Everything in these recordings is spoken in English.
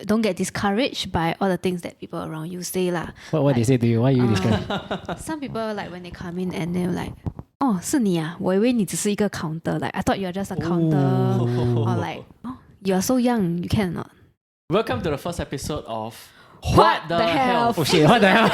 don't get discouraged by all the things that people around you say lah. What they say to you? Why you discouraged? Some people like when they come in and they're like, oh, 是你啊，我以为你只是一个 counter. Like I thought you're just a counter. Or like, oh, you're so young, you cannot. Welcome to the first episode of Huat The Health. Oh shit, what the hell?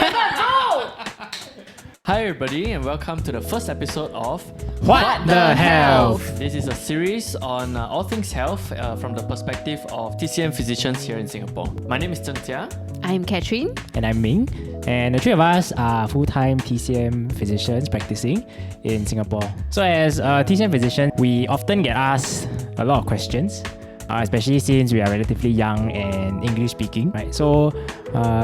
Hi everybody and welcome to the first episode of Huat The Health. This is a series on all things health from the perspective of TCM physicians here in Singapore. My name is Zheng Jia. I'm Catherine. And I'm Ming. And the three of us are full-time TCM physicians practicing in Singapore. So as a TCM physician, we often get asked a lot of questions. Especially since we are relatively young and English speaking, right? So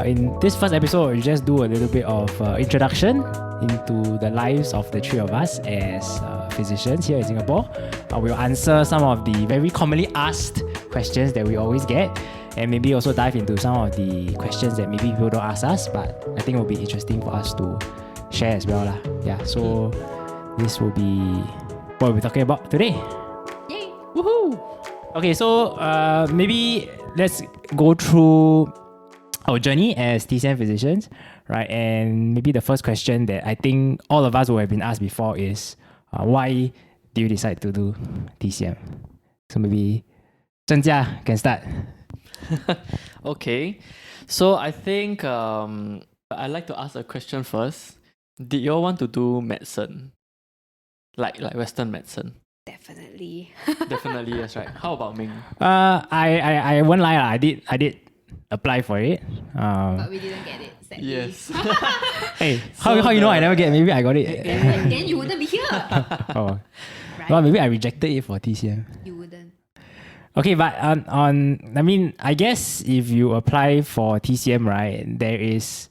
in this first episode, we'll just do a little bit of introduction into the lives of the three of us as physicians here in Singapore. We'll answer some of the very commonly asked questions that we always get, and maybe also dive into some of the questions that maybe people don't ask us, but I think it will be interesting for us to share as well lah. Yeah, so this will be what we'll be talking about today. Yay! Woohoo! Okay, so maybe let's go through our journey as TCM physicians, right? And maybe the first question that I think all of us will have been asked before is, why do you decide to do TCM? So maybe Zheng Jia can start. Okay, so I think I'd like to ask a question first. Did you all want to do medicine? Like Western medicine? Definitely. Definitely, yes, right. How about Ming? I won't lie, I did apply for it. But we didn't get it, sadly. Yes. Hey, So how you know I never get? Maybe I got it. Then you wouldn't be here. Oh, Right? well, maybe I rejected it for TCM. You wouldn't. Okay, but I guess if you apply for TCM, right, there is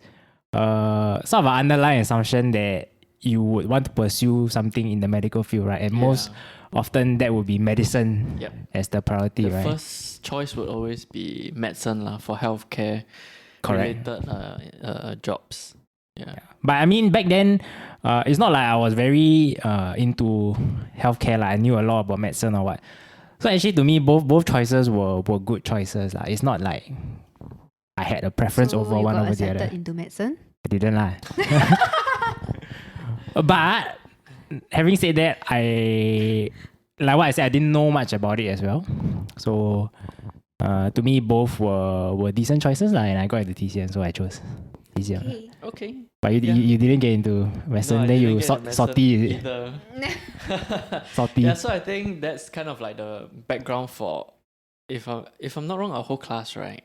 sort of an underlying assumption that you would want to pursue something in the medical field, right? And most often that would be medicine as the priority, The right? first choice would always be medicine for healthcare Correct. related jobs. Yeah. But I mean, back then, it's not like I was very into healthcare. Like I knew a lot about medicine or what. So actually, to me, both choices were good choices. It's not like I had a preference over one over the other. You got accepted into medicine? I didn't lie. But having said that, like what I said, I didn't know much about it as well. So to me, both were decent choices, and I got into TCM, so I chose TCM. Okay. But you didn't get into Western, then you salty, is it? either. Salty. Yeah, so I think that's kind of like the background for, if I'm not wrong, our whole class, right?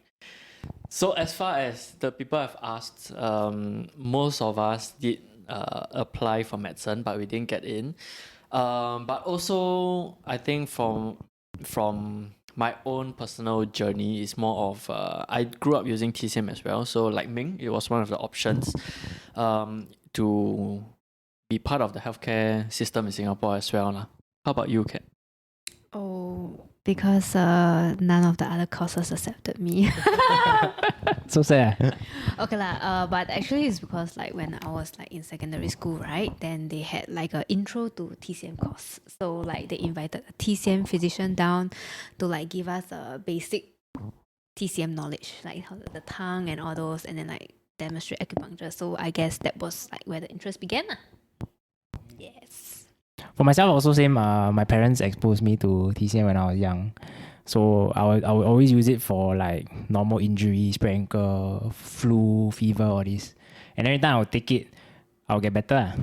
So as far as the people have asked, most of us did apply for medicine, but we didn't get in. But also, I think from my own personal journey, is more of I grew up using TCM as well. So like Ming, it was one of the options to be part of the healthcare system in Singapore as well. How about you, Kat? Oh, because none of the other courses accepted me. So sad. Okay lah, but actually it's because like when I was like in secondary school, right, then they had like a intro to TCM course. So like they invited a TCM physician down to like give us a basic TCM knowledge, like how the tongue and all those, and then like demonstrate acupuncture. So I guess that was like where the interest began lah. Yes. For myself, also same. My parents exposed me to TCM when I was young. So I would always use it for like normal injuries, sprained ankle, flu, fever, all this. And every time I would take it, I'll get better,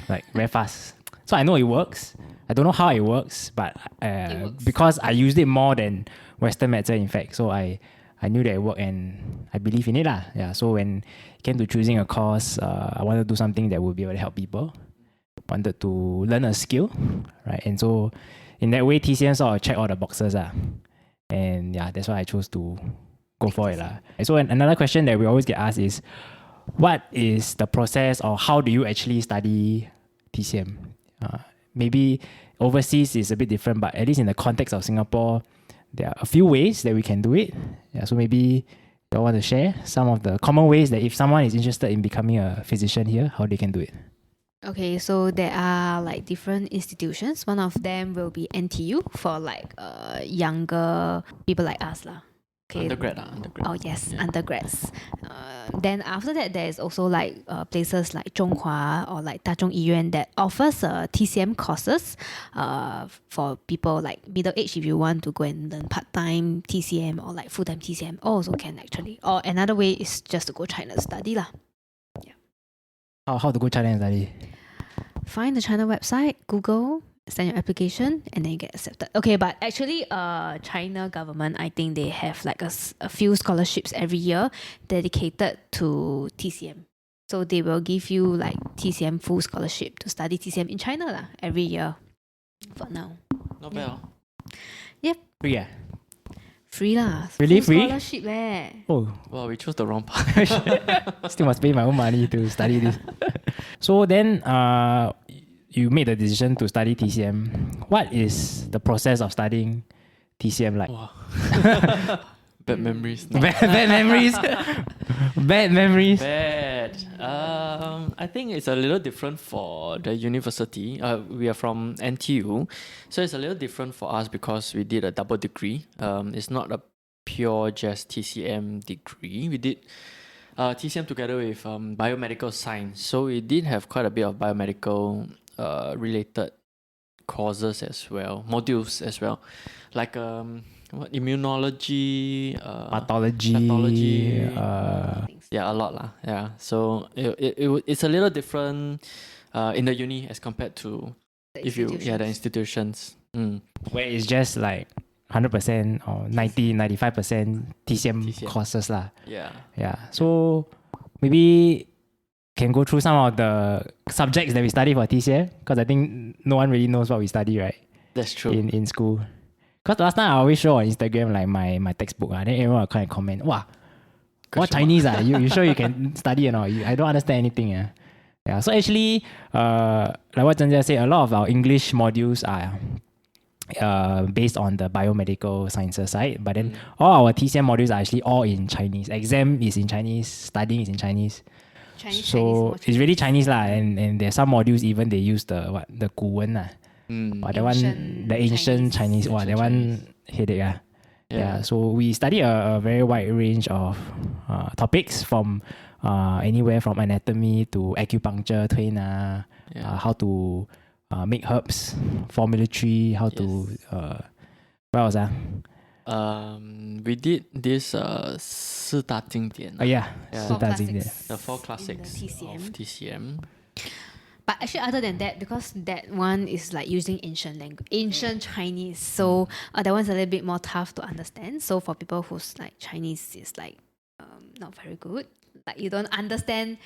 like very fast. So I know it works. I don't know how it works, but works. because I used it more than Western medicine, in fact. So I knew that it worked and I believe in it lah. Yeah. So when it came to choosing a course, I wanted to do something that would be able to help people. Wanted to learn a skill, right? And so in that way, TCM sort of check all the boxes lah. And yeah, that's why I chose to go for it lah. So another question that we always get asked is, what is the process or how do you actually study TCM? Maybe overseas is a bit different, but at least in the context of Singapore, there are a few ways that we can do it. Yeah, so maybe you want to share some of the common ways that if someone is interested in becoming a physician here, how they can do it. Okay, so there are like different institutions. One of them will be NTU for like younger people like us lah. Okay. Undergrad. Oh yes, undergrads. Then after that, there is also like places like Zhonghua or like Dazhong Yuan that offers TCM courses for people like middle age if you want to go and learn part-time TCM or like full-time TCM also can actually. Or another way is just to go China to study lah. How to go China and study? Find the China website, Google, send your application, and then you get accepted. Okay, but actually, China government, I think they have like a few scholarships every year dedicated to TCM. So they will give you like TCM full scholarship to study TCM in China lah, every year for now. Not bad. Free. Free lah. Really full free? Scholarship leh. Oh, Well, we chose the wrong part. still must pay my own money to study this. So then, you made the decision to study TCM. What is the process of studying TCM like? Wow. Bad memories. No. Bad memories. Bad memories. Bad. I think it's a little different for the university. We are from NTU, so it's a little different for us because we did a double degree. It's not a pure just TCM degree. We did TCM together with biomedical science. So we did have quite a bit of biomedical related courses as well, modules as well, like immunology, Pathology. yeah, a lot lah. Yeah, so it's a little different in the uni as compared to the institutions. Where it's just like 100% or 95% TCM courses lah. Yeah. So maybe can go through some of the subjects that we study for TCM, because I think no one really knows what we study, right? That's true. In school. Because last time I always show on Instagram like my textbook, then everyone will kind of comment, wow, what Chinese you sure you can study or not? I don't understand anything. Yeah. So actually, like what Zheng Jia said, a lot of our English modules are based on the biomedical sciences side, but then all our TCM modules are actually all in Chinese. Exam is in Chinese, studying is in Chinese. So it's really Chinese lah, and there's some modules even they use the 古文 lah. That one, the ancient Chinese. That one headache. Yeah. So we study a very wide range of topics from anywhere from anatomy to acupuncture, 推拿, how to make herbs, formulary, how to what else? We did this 四大经典. The 4 classics of TCM. But actually, other than that, because that one is like using ancient Chinese, so that one's a little bit more tough to understand. So for people who's like Chinese is like not very good, like you don't understand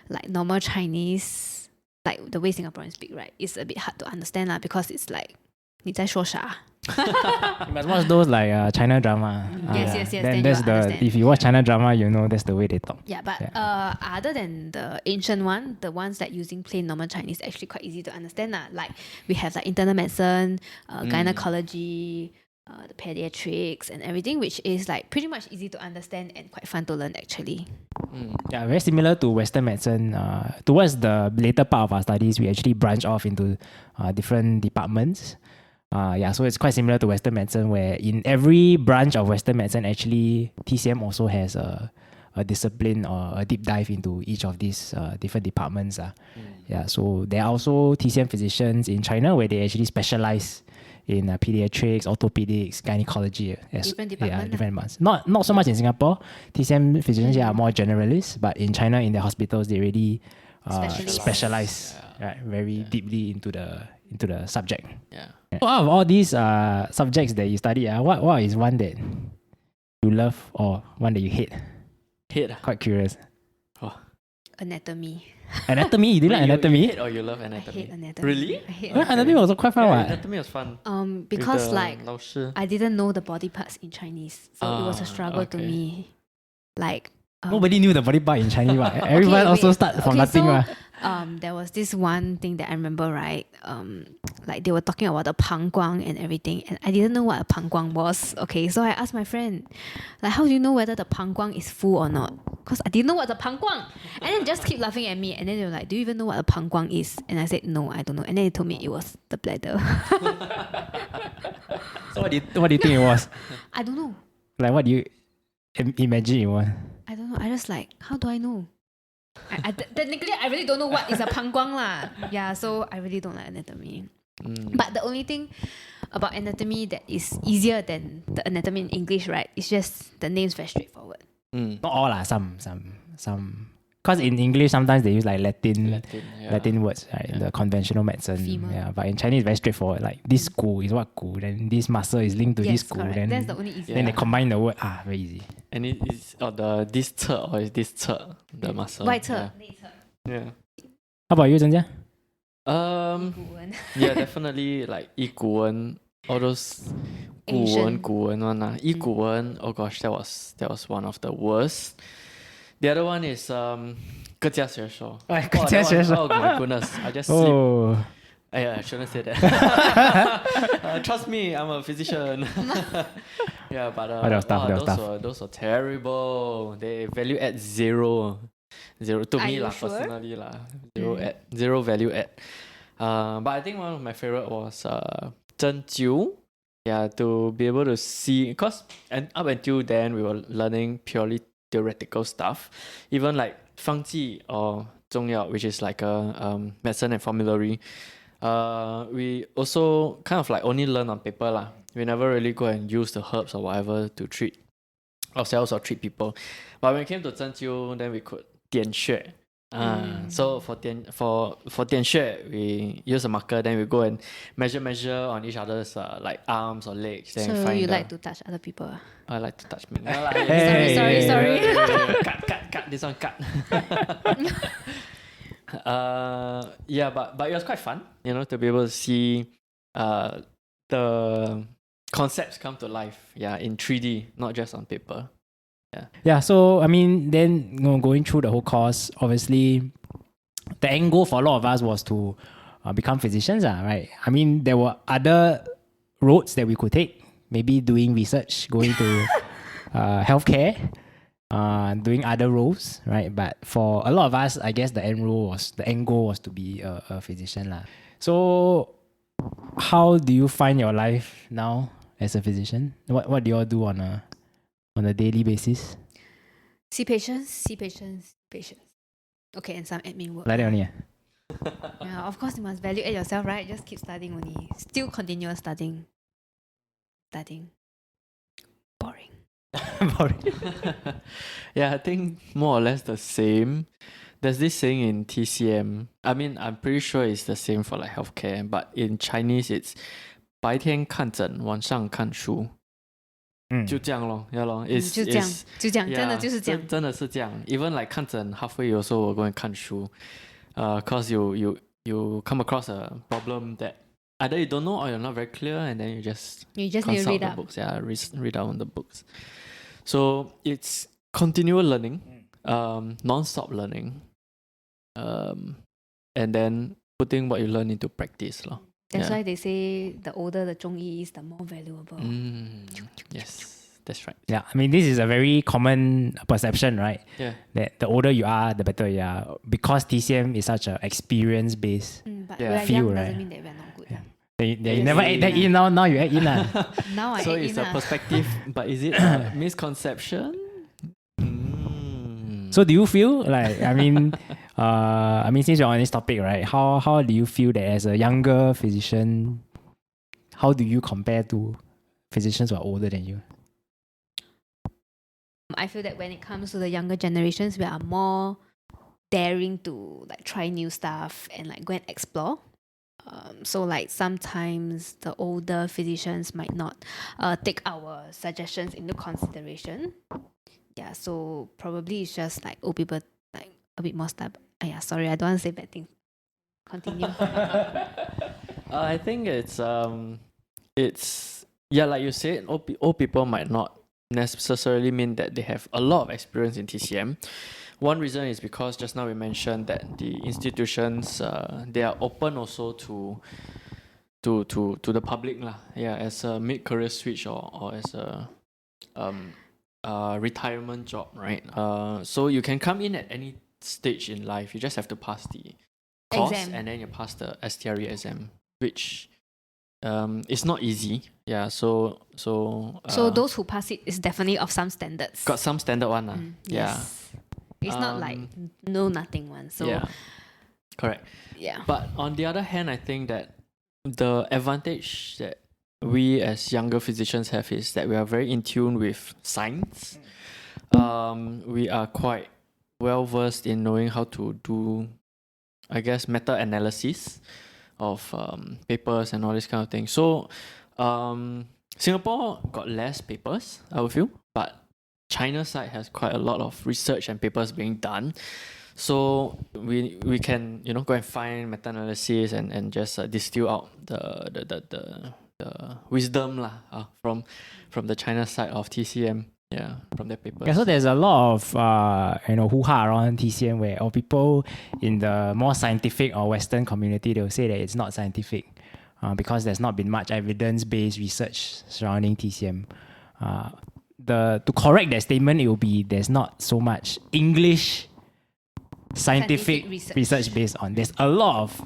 like normal Chinese, like the way Singaporeans speak, right? It's a bit hard to understand lah, because it's like 你在说啥? You must watch those like China drama. Yes. Then that's if you watch China drama, you know that's the way they talk. Yeah, but other than the ancient one, the ones that using plain normal Chinese actually quite easy to understand lah. Like we have like internal medicine, gynecology, the pediatrics and everything, which is like pretty much easy to understand and quite fun to learn actually. Yeah, very similar to Western medicine. Towards the later part of our studies, we actually branch off into different departments. So it's quite similar to Western medicine, where in every branch of Western medicine, actually TCM also has a discipline or a deep dive into each of these different departments. So there are also TCM physicians in China where they actually specialize in pediatrics, orthopedics, gynecology. Different departments. Different ones. Not so much in Singapore. TCM physicians are more generalists, but in China, in their hospitals, they really specialize very deeply into the subject. So out of all these subjects that you study, what is one that you love or one that you hate? Quite curious. Anatomy. Anatomy? You like anatomy? You hate or you love anatomy? I hate anatomy. Really? I hate Anatomy was quite fun. Anatomy was fun. Because like 老师. I didn't know the body parts in Chinese, so it was a struggle to me. Like nobody knew the body part in Chinese. Everyone also start from nothing. There was this one thing that I remember, right? Like they were talking about the 膀胱 and everything, and I didn't know what a 膀胱 was. Okay, so I asked my friend, like, how do you know whether the 膀胱 is full or not? Because I didn't know what the 膀胱. And then just keep laughing at me, and then they were like, do you even know what a 膀胱 is? And I said, no, I don't know. And then they told me it was the bladder. So what do you think it was? I don't know. Like what do you imagine you want? I don't know. I just like, how do I know? Technically, I really don't know what is a pangguang lah. Yeah, so I really don't like anatomy. But the only thing about anatomy that is easier than the anatomy in English, right? It's just the name's very straightforward. Not all lah. Some. Because in English sometimes they use like Latin words, right? The conventional medicine. Femur. Yeah, but in Chinese very straightforward. Like this gu is what gu, then this muscle is linked to Yes, this gu, correct. then That's the only easy. then they combine the word. Very easy. And it is this 侧 or is this 侧 the muscle? 外侧, Yeah. How about you, Zheng Jia? Yeah, definitely like 一古文, all those 古文 one lah. 一古文, oh gosh, that was one of the worst. The other one is 各家学说.各家学说. Oh my goodness, I just sleep. Oh. I shouldn't say that. Trust me, I'm a physician. Yeah, but those were terrible. They value at zero to me lah, sure? personally lah. Zero value add. But I think one of my favorite was Zheng Jia. Yeah, to be able to see, because up until then we were learning purely theoretical stuff. Even like 方剂 or 中药, which is like a medicine and formulary. We also kind of like only learn on paper lah. We never really go and use the herbs or whatever to treat ourselves or treat people. But when it came to 针灸, then we could 点穴. So for 点穴, we use a marker, then we go and measure on each other's like arms or legs. Then So find you like to touch other people? I like to touch me. Sorry. Cut. This one cut. Yeah, but it was quite fun, to be able to see the concepts come to life, in 3D, not just on paper. Yeah, so I mean, then going through the whole course, obviously, the end goal for a lot of us was to become physicians, right? I mean, there were other roads that we could take, maybe doing research, going to healthcare, doing other roles, right? But for a lot of us, I guess the end goal was to be a physician, lah. So, how do you find your life now as a physician? What do you all do on a daily basis? See patients. Okay, and some admin work. Like that only. Yeah, of course you must value add yourself, right? Just keep studying only. Still continue studying. Boring. Yeah, I think more or less the same. There's this saying in TCM. I mean, I'm pretty sure it's the same for like healthcare, but in Chinese it's 白天看诊，晚上看书。就这样咯，yeah咯，就这样，真的就是这样，真的是这样。Even like 看诊 halfway, you also will go and 看书，cause you come across a problem that either you don't know or you're not very clear, and then you just need to consult read the up. books, read out on the books. So it's continual learning, non-stop learning, and then putting what you learn into practice咯. That's why they say the older the 中医 is, the more valuable. Yes, that's right. Yeah, I mean, this is a very common perception, right? Yeah. That the older you are, the better you are. Because TCM is such an experience-based But Yeah. we are field, young right? doesn't mean that we are not good. Yeah. You never add that in, now you add in. Now I So add it's in a perspective, but is it a misconception? So do you feel like, I mean, since you're on this topic, right? How do you feel that as a younger physician, how do you compare to physicians who are older than you? I feel that when it comes to the younger generations, we are more daring to like try new stuff and like go and explore. So like sometimes the older physicians might not take our suggestions into consideration. Yeah, so probably it's just like old people like a bit more stubborn. Sorry, I don't want to say bad things. Continue. I think it's like you said, old people might not necessarily mean that they have a lot of experience in TCM. One reason is because just now we mentioned that the institutions they are open also to the public lah. Yeah, as a mid-career switch or as a retirement job, right? So you can come in at any stage in life. You just have to pass the course Exam. and then you pass the STRE exam, which it's not easy. Yeah, so those who pass it is definitely of some standards. got some standard one. Yeah. Yes. It's not like no nothing one. So yeah, correct. yeah. But on the other hand, I think that the advantage that we as younger physicians have is that we are very in tune with science. We are quite well versed in knowing how to do, I guess, meta-analysis of papers and all this kind of thing. So Singapore got less papers, I would feel, but China side has quite a lot of research and papers being done. So we can go and find meta-analysis and just distill out the wisdom from the China side of TCM. Yeah, from their papers. Yeah, so there's a lot of hoo-ha around TCM where people in the more scientific or Western community, they'll say that it's not scientific because there's not been much evidence-based research surrounding TCM. To correct that statement, it will be there's not so much English scientific research based on. There's a lot of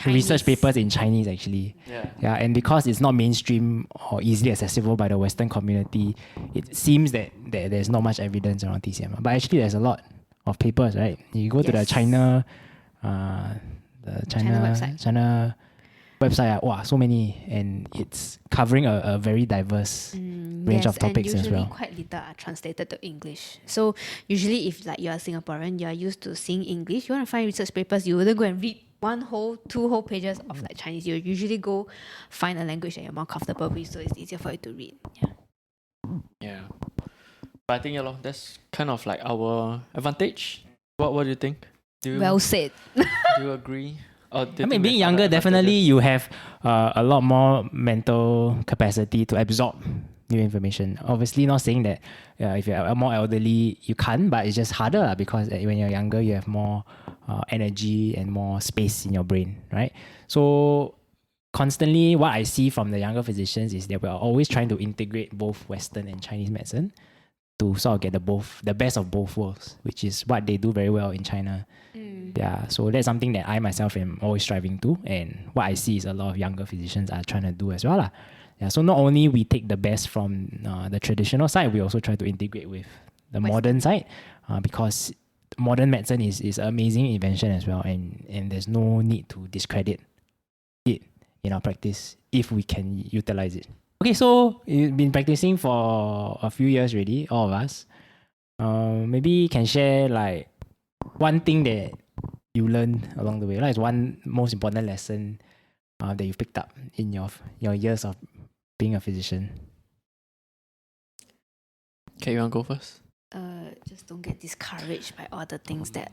research papers in Chinese actually. Yeah, and because it's not mainstream or easily accessible by the Western community, it seems that there's not much evidence around TCM. But actually, there's a lot of papers, right? You go to the China website, wow, so many, and it's covering a very diverse range of topics as well. Usually quite little are translated to English. So usually if like you are Singaporean, you are used to seeing English, you want to find research papers, you wouldn't go and read two whole pages of like Chinese. You usually go find a language that you're more comfortable with, so it's easier for you to read. Yeah. But I think that's kind of like our advantage. What do you think? Well said. Do you agree? I mean, being younger, definitely you have a lot more mental capacity to absorb new information. Obviously, not saying that if you're more elderly, you can't, but it's just harder because when you're younger, you have more energy and more space in your brain, right? So constantly, what I see from the younger physicians is that we are always trying to integrate both Western and Chinese medicine to sort of get the best of both worlds, which is what they do very well in China. Yeah, so that's something that I myself am always striving to, and what I see is a lot of younger physicians are trying to do as well. Yeah, so not only we take the best from the traditional side, we also try to integrate with the modern side because modern medicine is an amazing invention as well, and there's no need to discredit it in our practice if we can utilize it. Okay, so you've been practicing for a few years already, all of us. Maybe you can share like one thing that you learned along the way. Like one most important lesson that you picked up in your years of being a physician. Okay, you want to go first? Just don't get discouraged by all the things that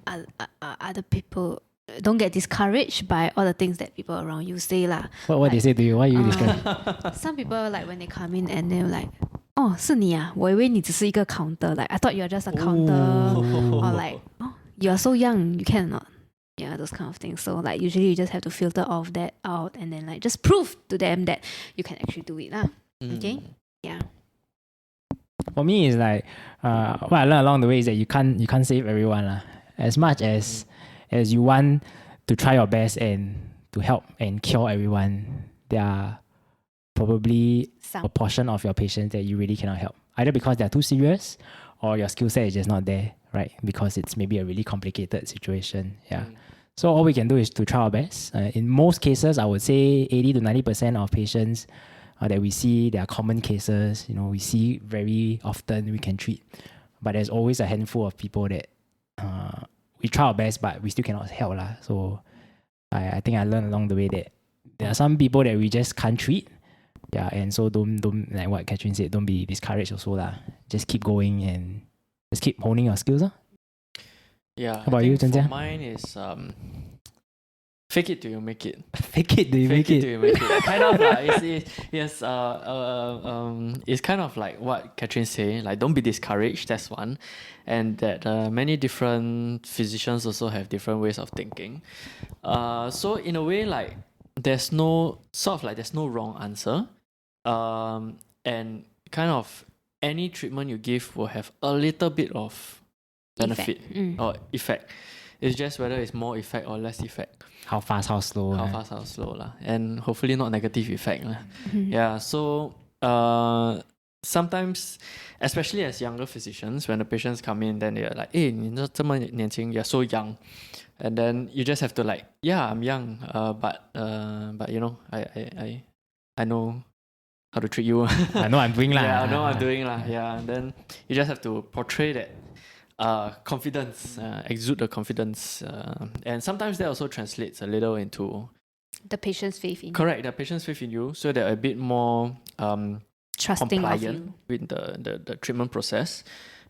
other people. Don't get discouraged by all the things that people around you say lah. What like, they say to you? Why you discouraged? Some people like when they come in and they're like, "Oh, 是你啊？我以为你只是一个 counter. Like I thought you are just a counter." Or like, "Oh, you are so young, you cannot." Yeah, those kind of things. So like usually you just have to filter all of that out and then like just prove to them that you can actually do it lah. Okay? Yeah. For me, it's like what I learned along the way is that you can't save everyone lah. As much as you want to try your best and to help and cure everyone, there are probably a portion of your patients that you really cannot help. Either because they're too serious or your skill set is just not there, right? Because it's maybe a really complicated situation. Yeah. So all we can do is to try our best. In most cases, I would say 80 to 90% of patients that we see, they are common cases, we see very often, we can treat. But there's always a handful of people that we try our best, but we still cannot help lah. So I think I learned along the way that there are some people that we just can't treat. Yeah, and so don't like what Catherine said, don't be discouraged also lah. Just keep going and just keep honing your skills lah. Yeah. How about you, Zheng Jia? Mine is fake it till you make it. Fake it till you make it. Till you make it. Kind of it's kind of like what Catherine said. Like don't be discouraged. That's one, and that many different physicians also have different ways of thinking. So in a way, like there's no wrong answer. And kind of any treatment you give will have a little bit of benefit or effect. It's just whether it's more effect or less effect. How fast, how slow. How fast, how slow lah. And hopefully not negative effect lah. Mhm. Yeah, so sometimes, especially as younger physicians, when the patients come in, then they're like, "Hey, 你这么年轻, you're so young." And then you just have to like, "Yeah, I'm young, but you know, I know how to treat you." I know I'm doing lah. Yeah, I know I'm doing lah. Yeah, and then you just have to portray that confidence, exude the confidence, and sometimes that also translates a little into The patient's faith in correct the patient's faith in you, so they're a bit more trusting of compliant you. with the treatment process,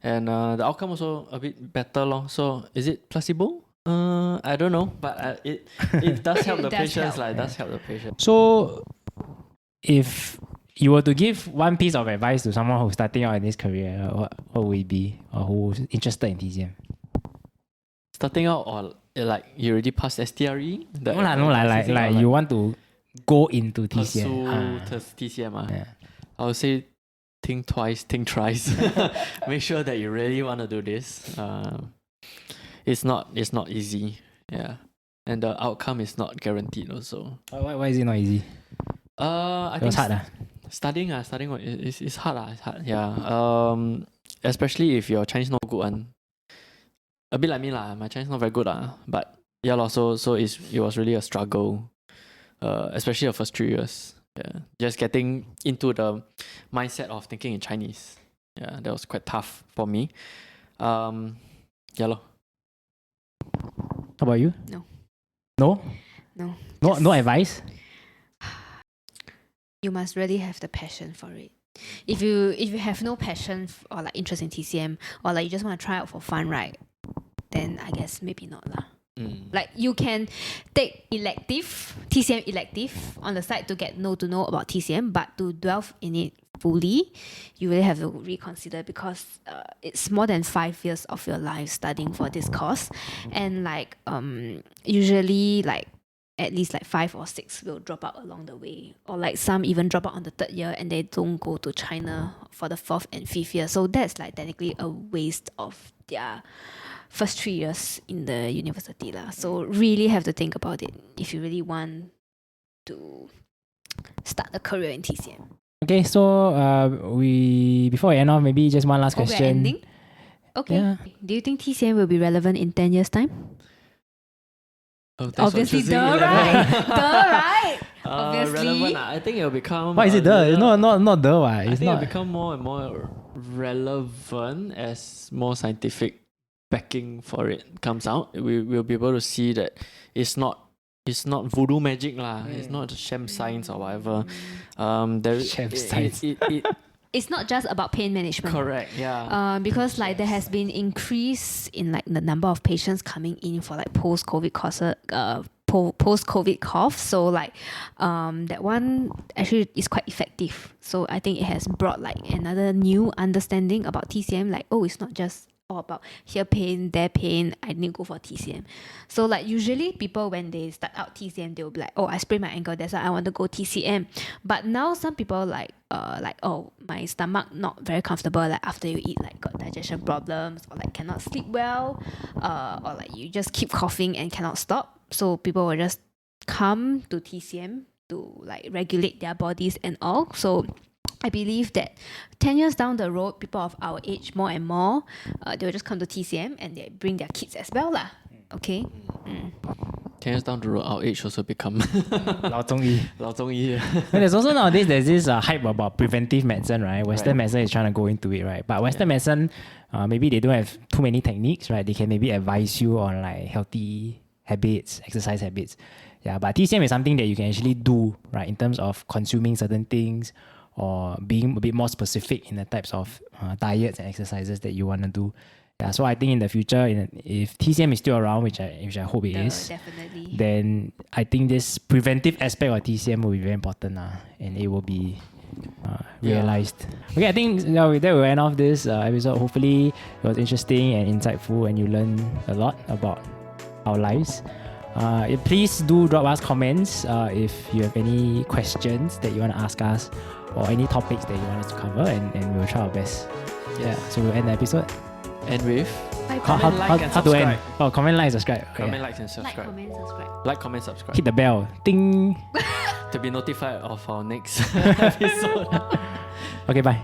and the outcome also a bit better lor. So is it placebo? I don't know, but it does help the It does patients. help. Like, it does help the patient. So, if you were to give one piece of advice to someone who's starting out in this career, what would it be? Or who's interested in TCM? Starting out, or like you already passed STRE? No lah, like you want to go into TCM. Pursue TCM. Yeah. I would say think twice, think thrice. Make sure that you really want to do this. It's not easy. Yeah. And the outcome is not guaranteed also. Why is it not easy? I It was think hard. studying it's hard. It's hard. Yeah. Especially if your Chinese not good one. A bit like me lah. My Chinese not very good lah. But yeah lah. So it was really a struggle. Especially the first 3 years. Yeah. Just getting into the mindset of thinking in Chinese. Yeah, that was quite tough for me. Yeah lor. How about you? No. No? No. No advice? You must really have the passion for it. If you have no passion or like interest in TCM, or like you just want to try out for fun, right? Then I guess maybe not lah. Like you can take TCM elective on the side to get to know about TCM, but to delve in it fully, you really have to reconsider, because it's more than 5 years of your life studying for this course, and like usually like at least like 5 or 6 will drop out along the way, or like some even drop out on the 3rd year and they don't go to China for the 4th and 5th year. So that's like technically a waste of their first 3 years in the university lah. So really have to think about it if you really want to start a career in TCM. Okay, so before we end off, maybe just one last We're question. ending? Okay. Yeah. Do you think TCM will be relevant in 10 years' time? Oh, thanks for Obviously, choosing duh, 11. right? Duh, right? Obviously. Relevant. I think it'll become. Why is it the? It's not the one. I It's think not. it'll become more and more relevant as more scientific backing for it comes out. We will be able to see that it's not voodoo magic lah. It's not sham science or whatever. Sham science. It's not just about pain management. Correct. Yeah. Because like there has been increase in like the number of patients coming in for like post-COVID cough. So like that one actually is quite effective. So I think it has brought like another new understanding about TCM. Like, oh, it's not just all about here pain, there pain, I need to go for TCM. So like usually people when they start out TCM, they'll be like, oh, I sprained my ankle, that's why I want to go TCM. But now some people like oh, my stomach not very comfortable, like after you eat, like got digestion problems, or like cannot sleep well, or like you just keep coughing and cannot stop. So people will just come to TCM to like regulate their bodies and all. So I believe that 10 years down the road, people of our age more and more, they will just come to TCM and they bring their kids as well lah. Okay? 10 years down the road, our age also become 老中医. 老中医. And there's also nowadays there's this hype about preventive medicine, right? Western medicine is trying to go into it, right? But Western medicine, maybe they don't have too many techniques, right? They can maybe advise you on like healthy habits, exercise habits. Yeah, but TCM is something that you can actually do, right? In terms of consuming certain things, or being a bit more specific in the types of diets and exercises that you want to do. Yeah, so I think in the future, if TCM is still around, which I hope it is, definitely. then I think this preventive aspect of TCM will be very important, and it will be realized. Okay, I think that will end off this episode. Hopefully it was interesting and insightful, and you learned a lot about our lives. Please do drop us comments if you have any questions that you want to ask us, or any topics that you want us to cover, and we will try our best. Yeah, so we'll end the episode. And with How to end? Oh, comment, like, subscribe. Okay. Comment, like, and Like, subscribe. comment, subscribe. Like, comment, subscribe. Hit the bell. Ding. To be notified of our next episode. Okay, bye.